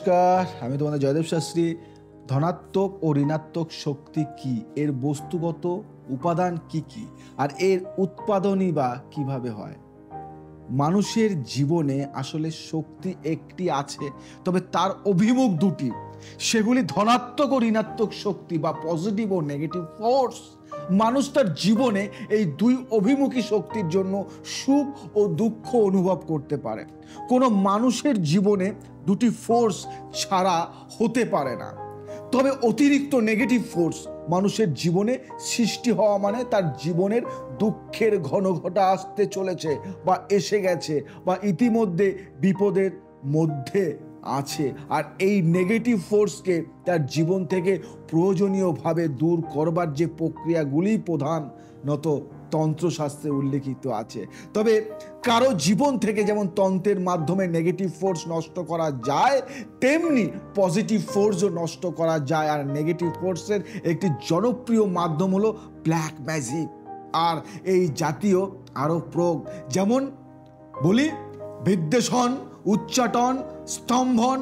নমস্কার, আমি তোমাদের জয়দেব শাস্ত্রী। ধনাত্মক ও ঋণাত্মক শক্তি কি, এর বস্তুগত উপাদান কি কি, আর এর উৎপাদনই বা কিভাবে হয়? মানুষের জীবনে আসলে শক্তি একটি আছে, তবে তার অভিমুখ দুটি। সেগুলি ধনাত্মক ও ঋণাত্মক শক্তি বা পজিটিভ ও নেগেটিভ ফোর্স। মানুষ তার জীবনে এই দুই অভিমুখী শক্তির জন্য সুখ ও দুঃখ অনুভব করতে পারে। কোনো মানুষের জীবনে দুটি ফোর্স ছাড়া হতে পারে না। তবে অতিরিক্ত নেগেটিভ ফোর্স মানুষের জীবনে সৃষ্টি হওয়া মানে তার জীবনের দুঃখের ঘনঘটা আসতে চলেছে বা এসে গেছে বা ইতিমধ্যে বিপদের মধ্যে আছে। আর এই নেগেটিভ ফোর্সকে তার জীবন থেকে প্রয়োজনীয়ভাবে দূর করবার যে প্রক্রিয়াগুলি প্রধানত তন্ত্রশাস্ত্রে উল্লেখিত আছে। তবে কারো জীবন থেকে যেমন তন্ত্রের মাধ্যমে নেগেটিভ ফোর্স নষ্ট করা যায়, তেমনি পজিটিভ ফোর্সও নষ্ট করা যায়। আর নেগেটিভ ফোর্সের একটি জনপ্রিয় মাধ্যম হলো ব্ল্যাক ম্যাজিক আর এই জাতীয় আরও প্রয়োগ, যেমন বলি বিদ্বেষণ, উচ্চাটন, স্তম্ভন,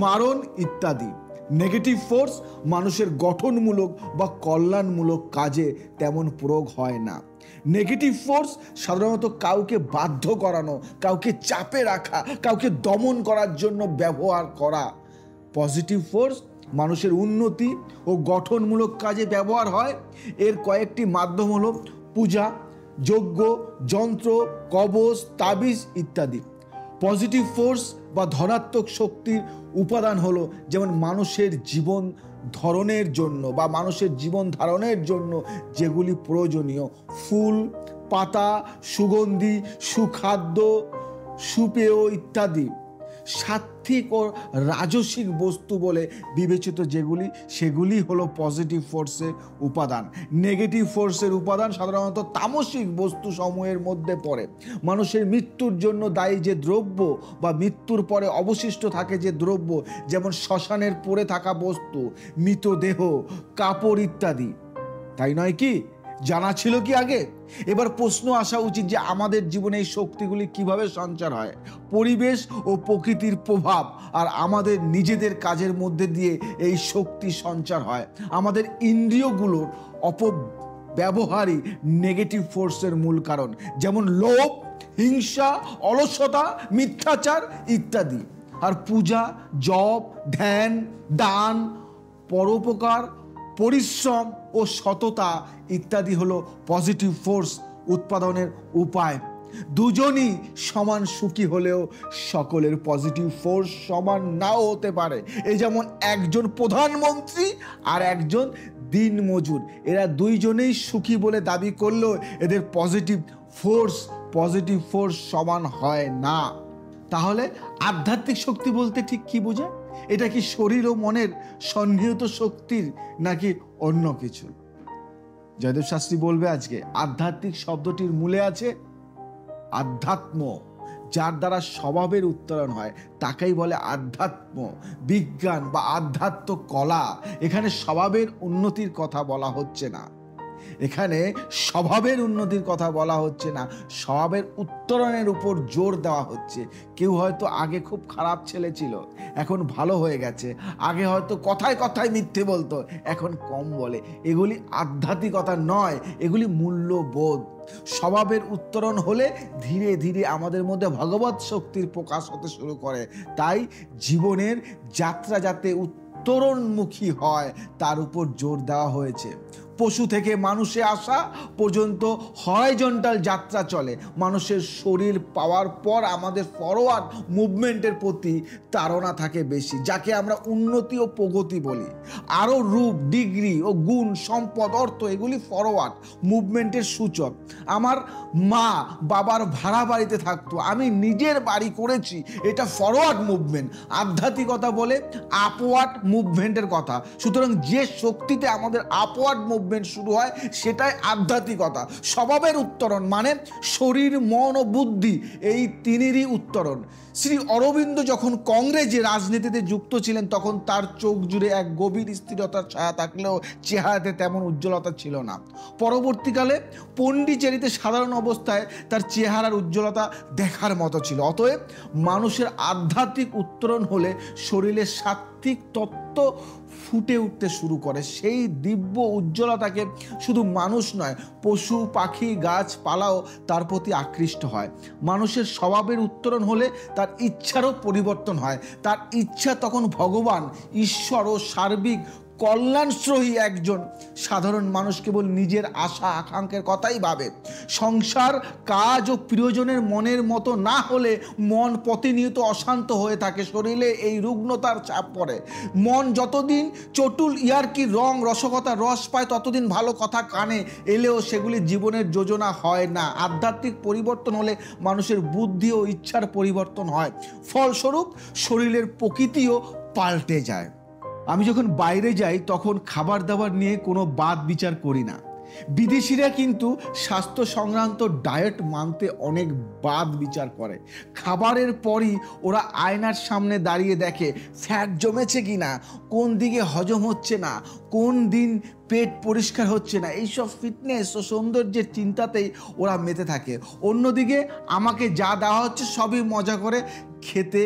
মারণ ইত্যাদি। নেগেটিভ ফোর্স মানুষের গঠনমূলক বা কল্যাণমূলক কাজে তেমন প্রয়োগ হয় না। নেগেটিভ ফোর্স সাধারণত কাউকে বাধ্য করানো, কাউকে চাপে রাখা, কাউকে দমন করার জন্য ব্যবহার করা। পজিটিভ ফোর্স মানুষের উন্নতি ও গঠনমূলক কাজে ব্যবহার হয়। এর কয়েকটি মাধ্যম হলো পূজা, যজ্ঞ, যন্ত্র, কবচ, তাবিজ ইত্যাদি। পজিটিভ ফোর্স বা ধনাত্মক শক্তির উপাদান হলো যেমন মানুষের জীবন ধরনের জন্য বা মানুষের জীবন ধারণের জন্য যেগুলি প্রয়োজনীয়: ফুল, পাতা, সুগন্ধি, সুখাদ্য, সুপেয় ইত্যাদি। সাত্ত্বিক ও রাজসিক বস্তু বলে বিবেচিত যেগুলি, সেগুলি হলো পজিটিভ ফোর্সের উপাদান। নেগেটিভ ফোর্সের উপাদান সাধারণত তামসিক বস্তু সমূহের মধ্যে পড়ে। মানুষের মৃত্যুর জন্য দায়ী যে দ্রব্য বা মৃত্যুর পরে অবশিষ্ট থাকে যে দ্রব্য, যেমন শ্মশানের পড়ে থাকা বস্তু, মৃতদেহ, কাপড় ইত্যাদি। তাই নয় কি? জানা ছিল কি আগে? এবার প্রশ্ন আসা উচিত যে আমাদের জীবনে এই শক্তিগুলি কিভাবে সঞ্চার হয়। পরিবেশ ও প্রকৃতির প্রভাব আর আমাদের নিজেদের কাজের মধ্যে দিয়ে এই শক্তি সঞ্চার হয়। আমাদের ইন্দ্রিয়গুলোর অপব্যবহারই নেগেটিভ ফোর্সের মূল কারণ, যেমন লোভ, হিংসা, অলসতা, মিথ্যাচার ইত্যাদি। আর পূজা, জপ, ধ্যান, দান, পরোপকার, পরিশ্রম ও সততা ইত্যাদি হলো পজিটিভ ফোর্স উৎপাদনের উপায়। দুজনই সমান সুখী হলেও সকলের পজিটিভ ফোর্স সমান নাও হতে পারে। এই যেমন একজন প্রধানমন্ত্রী আর একজন দিনমজুর, এরা দুইজনেই সুখী বলে দাবি করলেও এদের পজিটিভ ফোর্স সমান হয় না। তাহলে আধ্যাত্মিক শক্তি বলতে ঠিক কি বোঝায়? এটা কি শরীর ও মনের সন্নিহিত শক্তির নাকি অন্য কিছু? জয়দেব শাস্ত্রী বলবে আজকে আধ্যাত্মিক শব্দটির মূলে আছে আধ্যাত্ম, যার দ্বারা স্বভাবের উত্তরণ হয়, তাকেই বলে আধ্যাত্ম বিজ্ঞান বা আধ্যাত্ম কলা। এখানে স্বভাবের উন্নতির কথা বলা হচ্ছে না, এখানে স্বভাবের উন্নতির কথা বলা হচ্ছে না, স্বভাবের উত্তরণের উপর জোর দেওয়া হচ্ছে। কেউ হয়তো আগে খুব খারাপ ছেলে ছিল, এখন ভালো হয়ে গেছে। আগে হয়তো কথায় কথায় মিথ্যে বলতো, এখন কম বলে। এগুলি আধ্যাত্মিকতা নয়, এগুলি মূল্যবোধ। স্বভাবের উত্তরণ হলে ধীরে ধীরে আমাদের মধ্যে ভগবৎ শক্তির প্রকাশ হতে শুরু করে। তাই জীবনের যাত্রা যাতে উত্তরণমুখী হয় তার উপর জোর দেওয়া হয়েছে। পশু থেকে মানুষে আসা পর্যন্ত হরাইজন্টাল যাত্রা চলে। মানুষের শরীর পাওয়ার পর আমাদের ফরওয়ার্ড মুভমেন্টের প্রতি তাড়না থাকে বেশি, যাকে আমরা উন্নতি ও প্রগতি বলি। আরও রূপ, ডিগ্রি ও গুণ, সম্পদ, অর্থ এগুলি ফরওয়ার্ড মুভমেন্টের সূচক। আমার মা বাবার ভাড়া বাড়িতে থাকতো, আমি নিজের বাড়ি করেছি, এটা ফরওয়ার্ড মুভমেন্ট। আধ্যাত্মিকতা বলে আপওয়ার্ড মুভমেন্টের কথা। সুতরাং যে শক্তিতে আমাদের আপওয়ার্ড মুভমেন্ট মুভমেন্ট শুরু হয়, সেটাই আধ্যাত্মিকতা। স্বভাবের উত্তরণ মানে শরীর, মন ও বুদ্ধি, এই তিনেরই উত্তরণ। শ্রী অরবিন্দ যখন কংগ্রেসে রাজনীতিতে যুক্ত ছিলেন তখন তার চোখ জুড়ে এক গভীর স্থিরতার ছায়া থাকলেও চেহারাতে তেমন উজ্জ্বলতা ছিল না। পরবর্তীকালে পণ্ডিচেরিতে সাধারণ অবস্থায় তার চেহারার উজ্জ্বলতা দেখার মতো ছিল। অতএব মানুষের আধ্যাত্মিক উত্তরণ হলে শরীরের সাত্ত্বিক তত্ত্ব ফুটে উঠতে শুরু করে। সেই দিব্য উজ্জ্বলতাকে শুধু মানুষ নয়, পশু পাখি গাছপালাও তার প্রতি আকৃষ্ট হয়। মানুষের স্বভাবের উত্তরণ হলে তার ইচ্ছারও পরিবর্তন হয়। তার ইচ্ছা তখন ভগবান, ঈশ্বর ও সার্বিক কল্যাণশ্রয়ী একজন সাধারণ মানুষ কেবল নিজের আশা আকাঙ্ক্ষার কথাই ভাবে। সংসার, কাজ ও প্রিয়জনের মনের মতো না হলে মন প্রতিনিয়ত অশান্ত হয়ে থাকে, শরীরে এই রুগ্নতার চাপ পড়ে। মন যতদিন চটুল ইয়ার্কি রং রসকতা রস পায় ততদিন ভালো কথা কানে এলেও সেগুলি জীবনের যোজনা হয় না। আধ্যাত্মিক পরিবর্তন হলে মানুষের বুদ্ধি ও ইচ্ছার পরিবর্তন হয়, ফলস্বরূপ শরীরের প্রকৃতিও পাল্টে যায়। আমি যখন বাইরে যাই তখন খাবার দাবার নিয়ে কোনো বাদ বিচার করি না। বিদেশিরা কিন্তু স্বাস্থ্য সংক্রান্ত ডায়েট মানতে অনেক বাদ বিচার করে। খাবারের পরই ওরা আয়নার সামনে দাঁড়িয়ে দেখে ফ্যাট জমেছে কিনা, কোন দিকে হজম হচ্ছে না, কোন দিন পেট পরিষ্কার হচ্ছে না, এইসব ফিটনেস ও সৌন্দর্যের চিন্তাতেই ওরা মেতে থাকে। অন্যদিকে আমাকে যা দেওয়া হচ্ছে সবই মজা করে খেতে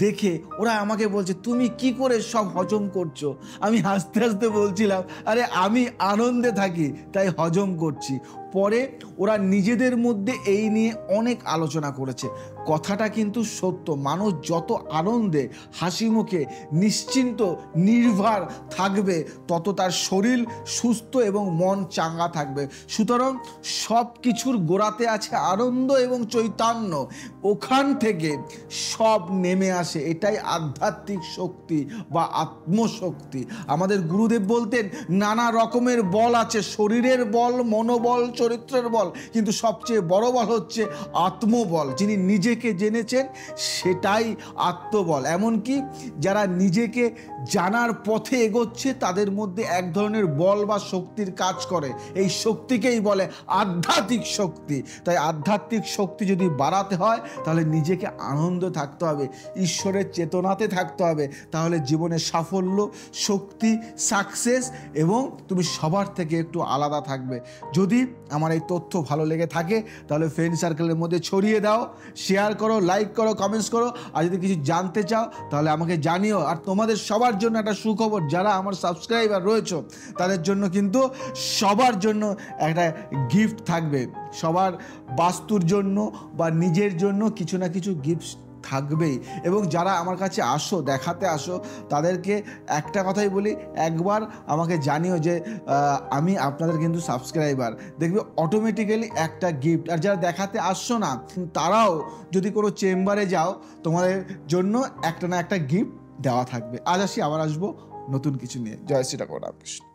দেখে ওরা আমাকে বলছে, তুমি কি করে সব হজম করছো? আমি হাসতে হাসতে বলছিলাম, আরে আমি আনন্দে থাকি তাই হজম করছি। পরে ওরা নিজেদের মধ্যে এই নিয়ে অনেক আলোচনা করেছে। কথাটা কিন্তু সত্য। মানুষ যত আনন্দে, হাসি মুখে, নিশ্চিন্ত, নির্ভর থাকবে তত তার শরীর সুস্থ এবং মন চাঙ্গা থাকবে। সুতরাং সব কিছুর গোড়াতে আছে আনন্দ এবং চৈতন্য, ওখান থেকে সব নেমে আসে। এটাই আধ্যাত্মিক শক্তি বা আত্মশক্তি। আমাদের গুরুদেব বলতেন নানা রকমের বল আছে, শরীরের বল, মনোবল, চরিত্রের বল, কিন্তু সবচেয়ে বড় বল হচ্ছে আত্মবল। যিনি নিজেকে জেনেছেন সেটাই আত্মবল। এমনকি যারা নিজেকে জানার পথে এগোচ্ছে তাদের মধ্যে এক ধরনের বল বা শক্তির কাজ করে, এই শক্তিকেই বলে আধ্যাত্মিক শক্তি। তাই আধ্যাত্মিক শক্তি যদি বাড়াতে হয় তাহলে নিজেকে আনন্দ থাকতে হবে, ঈশ্বরের চেতনাতে থাকতে হবে, তাহলে জীবনে সাফল্য, শক্তি, সাকসেস এবং তুমি সবার থেকে একটু আলাদা থাকবে। যদি আমার এই তথ্য ভালো লেগে থাকে তাহলে ফ্রেন্ড সার্কেলের মধ্যে ছড়িয়ে দাও, শেয়ার করো, লাইক করো, কমেন্টস করো। আর যদি কিছু জানতে চাও তাহলে আমাকে জানিও। আর তোমাদের সবার জন্য একটা সুখবর, যারা আমার সাবস্ক্রাইবার রয়েছে তাদের জন্য কিন্তু সবার জন্য একটা গিফট থাকবে। সবার বাস্তুর জন্য বা নিজের জন্য কিছু না কিছু গিফট থাকবেই। এবং যারা আমার কাছে আসো, দেখাতে আসো, তাদেরকে একটা কথাই বলি, একবার আমাকে জানিও যে আমি আপনাদের কিন্তু সাবস্ক্রাইবার, দেখবে অটোমেটিক্যালি একটা গিফট। আর যারা দেখাতে আসছো না তারাও যদি কোনো চেম্বারে যাও তোমাদের জন্য একটা না একটা গিফট দেওয়া থাকবে। আজ আসি, আবার আসবো নতুন কিছু নিয়ে। জয় শ্রী ঠাকুর রামকৃষ্ণ।